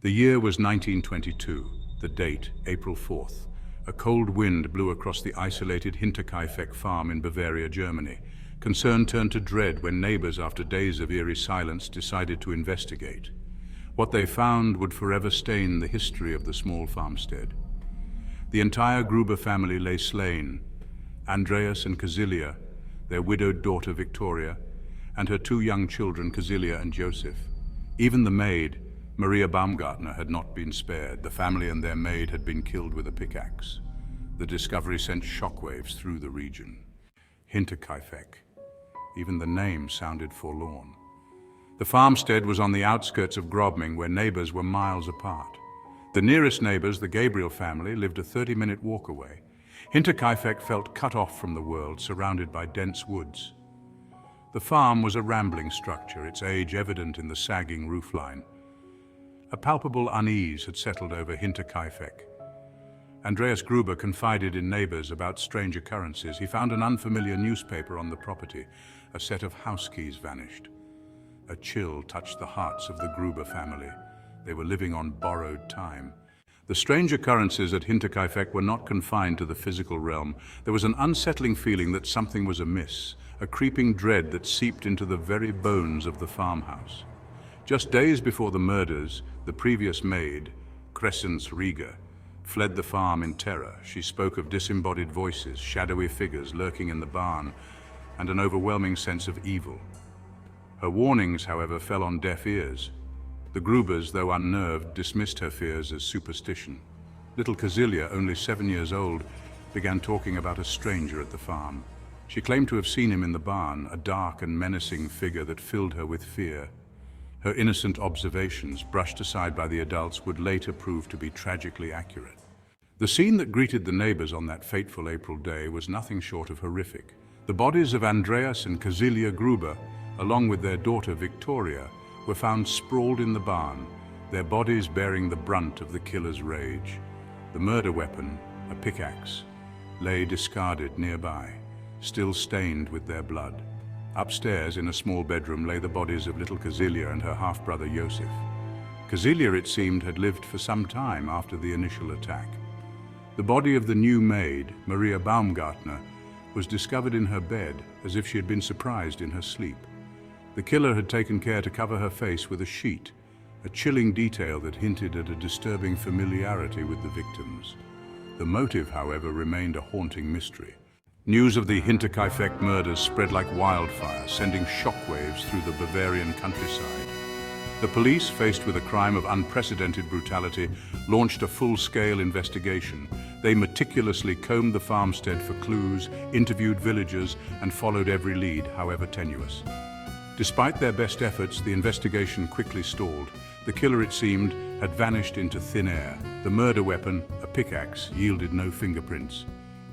The year was 1922, the date, April 4th. A cold wind blew across the isolated Hinterkaifeck Farm in Bavaria, Germany. Concern turned to dread when neighbors, after days of eerie silence, decided to investigate. What they found would forever stain the history of the small farmstead. The entire Gruber family lay slain. Andreas and Kazilia, their widowed daughter Victoria, and her two young children, Kazilia and Joseph. Even the maid, Maria Baumgartner, had not been spared. The family and their maid had been killed with a pickaxe. The discovery sent shockwaves through the region. Hinterkaifeck. Even the name sounded forlorn. The farmstead was on the outskirts of Gröbming, where neighbors were miles apart. The nearest neighbors, the Gabriel family, lived a 30-minute walk away. Hinterkaifeck felt cut off from the world, surrounded by dense woods. The farm was a rambling structure, its age evident in the sagging roofline. A palpable unease had settled over Hinterkaifeck. Andreas Gruber confided in neighbors about strange occurrences. He found an unfamiliar newspaper on the property. A set of house keys vanished. A chill touched the hearts of the Gruber family. They were living on borrowed time. The strange occurrences at Hinterkaifeck were not confined to the physical realm. There was an unsettling feeling that something was amiss, a creeping dread that seeped into the very bones of the farmhouse. Just days before the murders, the previous maid, Crescens Rieger, fled the farm in terror. She spoke of disembodied voices, shadowy figures lurking in the barn, and an overwhelming sense of evil. Her warnings, however, fell on deaf ears. The Grubers, though unnerved, dismissed her fears as superstition. Little Kazilia, only 7 years old, began talking about a stranger at the farm. She claimed to have seen him in the barn, a dark and menacing figure that filled her with fear. Her innocent observations, brushed aside by the adults, would later prove to be tragically accurate. The scene that greeted the neighbors on that fateful April day was nothing short of horrific. The bodies of Andreas and Kazilia Gruber, along with their daughter Victoria, were found sprawled in the barn, their bodies bearing the brunt of the killer's rage. The murder weapon, a pickaxe, lay discarded nearby, still stained with their blood. Upstairs, in a small bedroom, lay the bodies of little Kazilia and her half-brother Joseph. Kazilia, it seemed, had lived for some time after the initial attack. The body of the new maid, Maria Baumgartner, was discovered in her bed, as if she had been surprised in her sleep. The killer had taken care to cover her face with a sheet, a chilling detail that hinted at a disturbing familiarity with the victims. The motive, however, remained a haunting mystery. News of the Hinterkaifeck murders spread like wildfire, sending shockwaves through the Bavarian countryside. The police, faced with a crime of unprecedented brutality, launched a full-scale investigation. They meticulously combed the farmstead for clues, interviewed villagers, and followed every lead, however tenuous. Despite their best efforts, the investigation quickly stalled. The killer, it seemed, had vanished into thin air. The murder weapon, a pickaxe, yielded no fingerprints.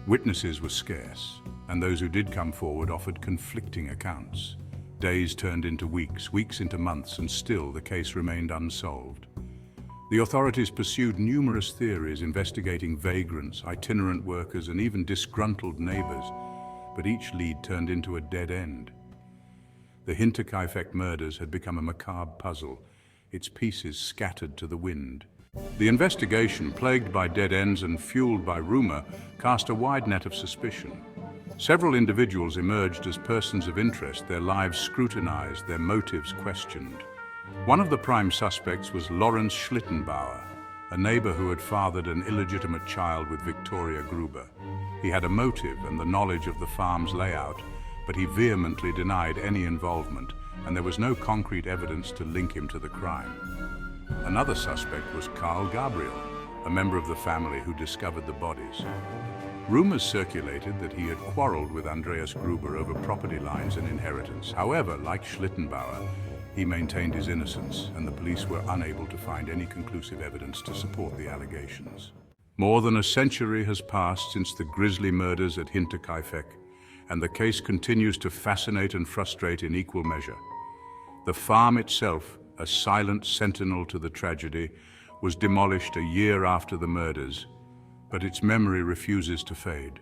Witnesses were scarce, and those who did come forward offered conflicting accounts. Days turned into weeks, weeks into months, and still the case remained unsolved. The authorities pursued numerous theories, investigating vagrants, itinerant workers, and even disgruntled neighbors, but each lead turned into a dead end. The Hinterkaifeck murders had become a macabre puzzle, its pieces scattered to the wind. The investigation, plagued by dead ends and fueled by rumor, cast a wide net of suspicion. Several individuals emerged as persons of interest, their lives scrutinized, their motives questioned. One of the prime suspects was Lorenz Schlittenbauer, a neighbor who had fathered an illegitimate child with Victoria Gruber. He had a motive and the knowledge of the farm's layout, but he vehemently denied any involvement, and there was no concrete evidence to link him to the crime. Another suspect was Karl Gabriel, a member of the family who discovered the bodies. Rumors circulated that he had quarreled with Andreas Gruber over property lines and inheritance. However, like Schlittenbauer, he maintained his innocence, and the police were unable to find any conclusive evidence to support the allegations. More than a century has passed since the grisly murders at Hinterkaifeck, and the case continues to fascinate and frustrate in equal measure. The farm itself, a silent sentinel to the tragedy, was demolished a year after the murders, but its memory refuses to fade.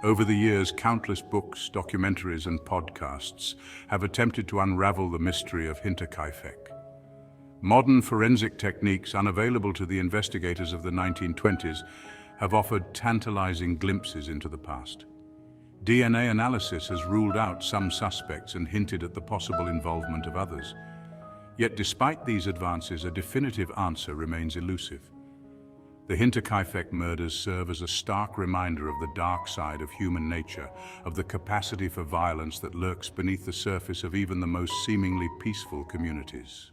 Over the years, countless books, documentaries, and podcasts have attempted to unravel the mystery of Hinterkaifeck. Modern forensic techniques unavailable to the investigators of the 1920s have offered tantalizing glimpses into the past. DNA analysis has ruled out some suspects and hinted at the possible involvement of others. Yet despite these advances, a definitive answer remains elusive. The Hinterkaifeck murders serve as a stark reminder of the dark side of human nature, of the capacity for violence that lurks beneath the surface of even the most seemingly peaceful communities.